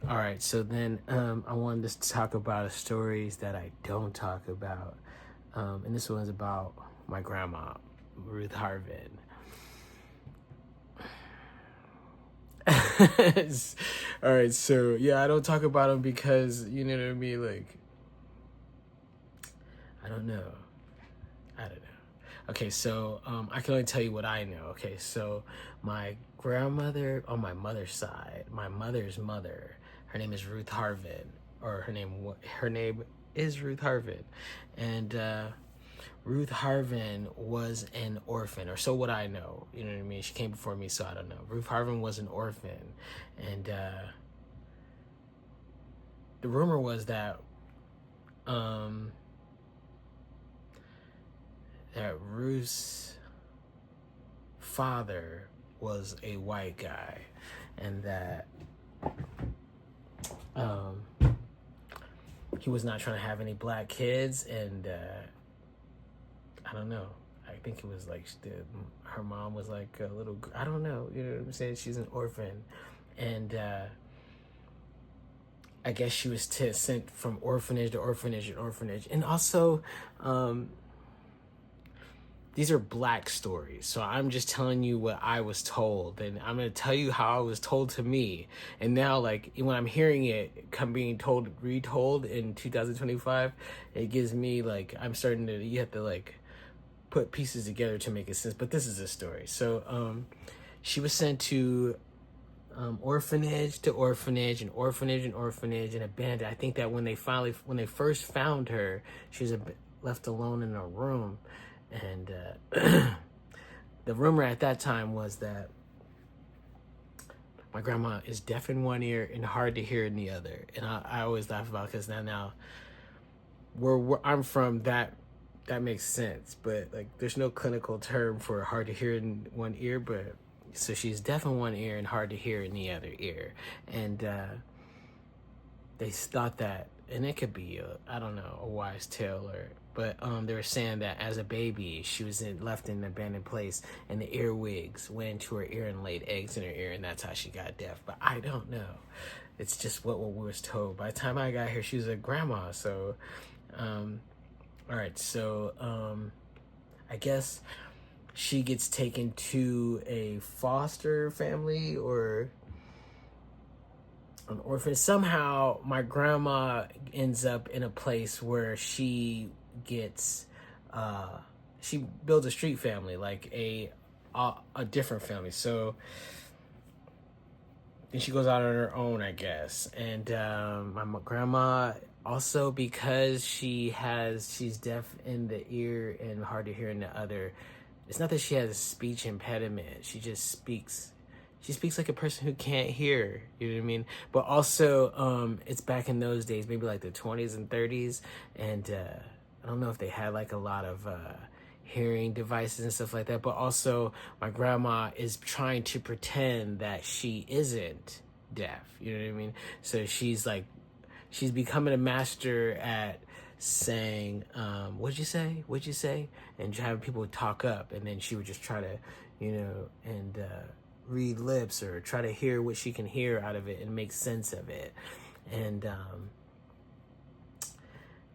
All right, so then I wanted to talk about stories that I don't talk about. And this one's about my grandma, Ruth Harvin. All right, so yeah, I don't talk about them because, you know what I mean? Like, I don't know. I don't know. Okay, so I can only tell you what I know. Okay, so my grandmother on my mother's side, my mother's mother, her name is Ruth Harvin, or her name is Ruth Harvin, and Ruth Harvin was an orphan, or so what I know. You know what I mean? She came before me, so I don't know. Ruth Harvin was an orphan, and the rumor was um, that Ruth's father was a white guy, and that um, he was not trying to have any black kids, and I don't know. I think it was like her mom was like a little. I don't know. You know what I'm saying? She's an orphan, and I guess she was sent from orphanage to orphanage to orphanage, and also. These are black stories, so I'm just telling you what I was told, and I'm gonna tell you how I was told to me. And now, like when I'm hearing it being retold in 2025, it gives me like I'm starting to. You have to like put pieces together to make it sense. But this is a story. So, she was sent to orphanage to orphanage and orphanage and orphanage and abandoned. I think that when they first found her, she was left alone in a room. And the rumor at that time was that my grandma is deaf in one ear and hard to hear in the other. And I always laugh about it because now where I'm from, that makes sense. But like, there's no clinical term for hard to hear in one ear. But so she's deaf in one ear and hard to hear in the other ear. And they thought that, and it could be I don't know, a wise tale, but they were saying that as a baby she was left in an abandoned place, and the earwigs went into her ear and laid eggs in her ear, and that's how she got deaf. But I don't know. It's just what we was told. By the time I got here, she was a grandma. So, all right. So, I guess she gets taken to a foster family or an orphan. Somehow my grandma ends up in a place where she gets she builds a street family, like a different family. So then she goes out on her own, I guess. And my grandma also, because she's deaf in the ear and hard to hear in the other, it's not that she has a speech impediment, she just speaks like a person who can't hear, you know what I mean? But also, it's back in those days, maybe like the 20s and 30s, and I don't know if they had like a lot of hearing devices and stuff like that, but also my grandma is trying to pretend that she isn't deaf, you know what I mean? So she's becoming a master at saying, what'd you say? And having people talk up, and then she would just try to, and read lips or try to hear what she can hear out of it and make sense of it. And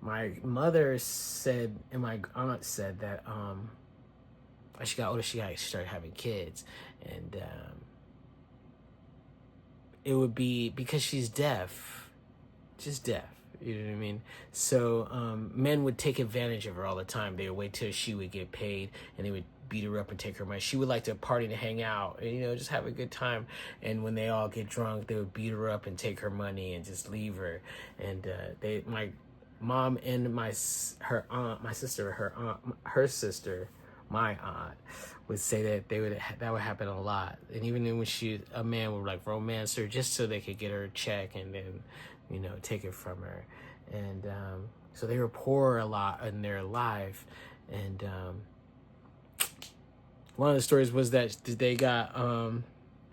my mother said, and my aunt said that as she got older, she started having kids, and it would be because she's deaf, just deaf. You know what I mean? So men would take advantage of her all the time. They would wait till she would get paid, and they would beat her up and take her money. She would like to party and hang out and, just have a good time. And when they all get drunk, they would beat her up and take her money and just leave her. And my mom and my sister, my aunt, would say that that would happen a lot. And even when a man would like romance her just so they could get her a check and then, take it from her. And so they were poor a lot in their life. And one of the stories was that they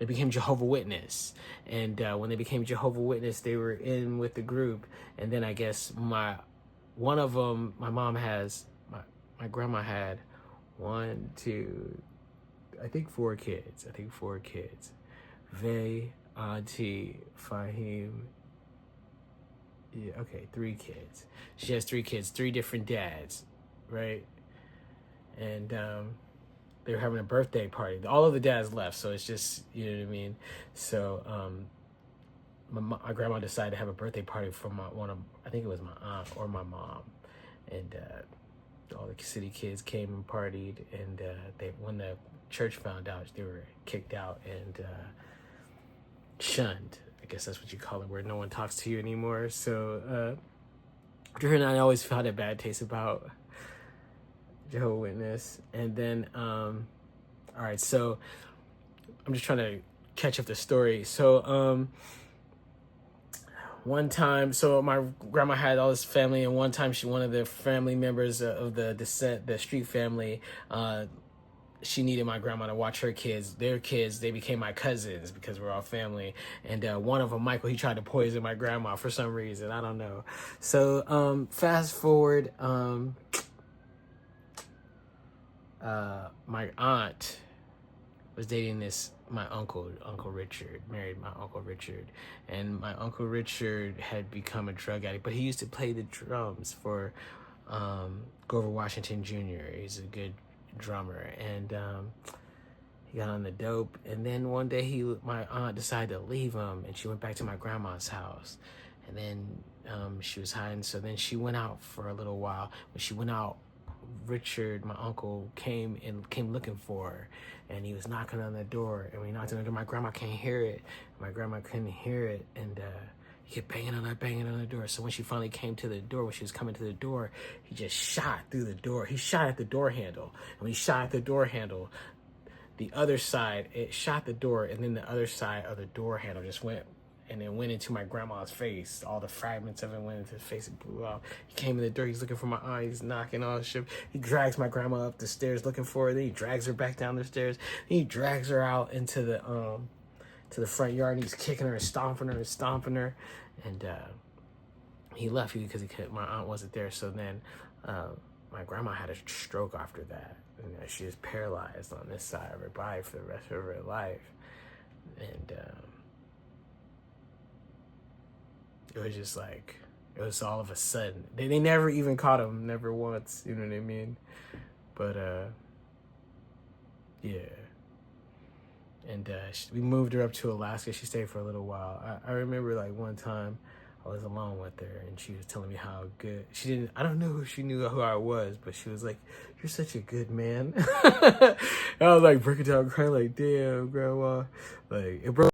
became Jehovah's Witness. And when they became Jehovah's Witness, they were in with the group. And then I guess my grandma had 1, 2, I think 4 kids. Vay, Auntie, Fahim, Yeah, okay, 3 kids. She has 3 kids, 3 different dads, right? And they were having a birthday party. All of the dads left, so it's just, you know what I mean. So my grandma decided to have a birthday party for I think it was my aunt or my mom, and all the city kids came and partied. And when the church found out, they were kicked out and shunned. I guess that's what you call it, where no one talks to you anymore. So after her and I always found a bad taste about Jehovah's Witness. And then all right, so I'm just trying to catch up the story. So one time, so my grandma had all this family, and one time one of the family members of the street family, she needed my grandma to watch her kids. Their kids, they became my cousins because we're all family. And one of them, Michael, he tried to poison my grandma for some reason. I don't know. So fast forward, my aunt was dating my uncle Richard, married my Uncle Richard. And my Uncle Richard had become a drug addict, but he used to play the drums for Grover Washington Jr. He's a good drummer. And he got on the dope. And then one day my aunt decided to leave him, and she went back to my grandma's house. And then she was hiding. So then she went out for a little while. When she went out, Richard, my uncle, came looking for her, and he was knocking on the door. And when he knocked on the door, my grandma can't hear it. My grandma couldn't hear it, and he kept banging on the door. So when she finally came to the door, when she was coming to the door, he just shot through the door. He shot at the door handle, and when he shot at the door handle, the other side, it shot the door, and then the other side of the door handle just went. And it went into my grandma's face. All the fragments of it went into his face and blew out. He came in the door. He's looking for my aunt. He's knocking all the shit. He drags my grandma up the stairs looking for her. Then he drags her back down the stairs. Then he drags her out into the front yard. And he's kicking her and stomping her. And he left because my aunt wasn't there. So then my grandma had a stroke after that. And she was paralyzed on this side of her body for the rest of her life. And it was just like, it was all of a sudden. They never even caught him, never once, you know what I mean? But, yeah. And we moved her up to Alaska. She stayed for a little while. I remember like one time I was alone with her, and she was telling me how good, I don't know if she knew who I was, but she was like, "You're such a good man." And I was like breaking down crying like, damn, grandma. Like, it broke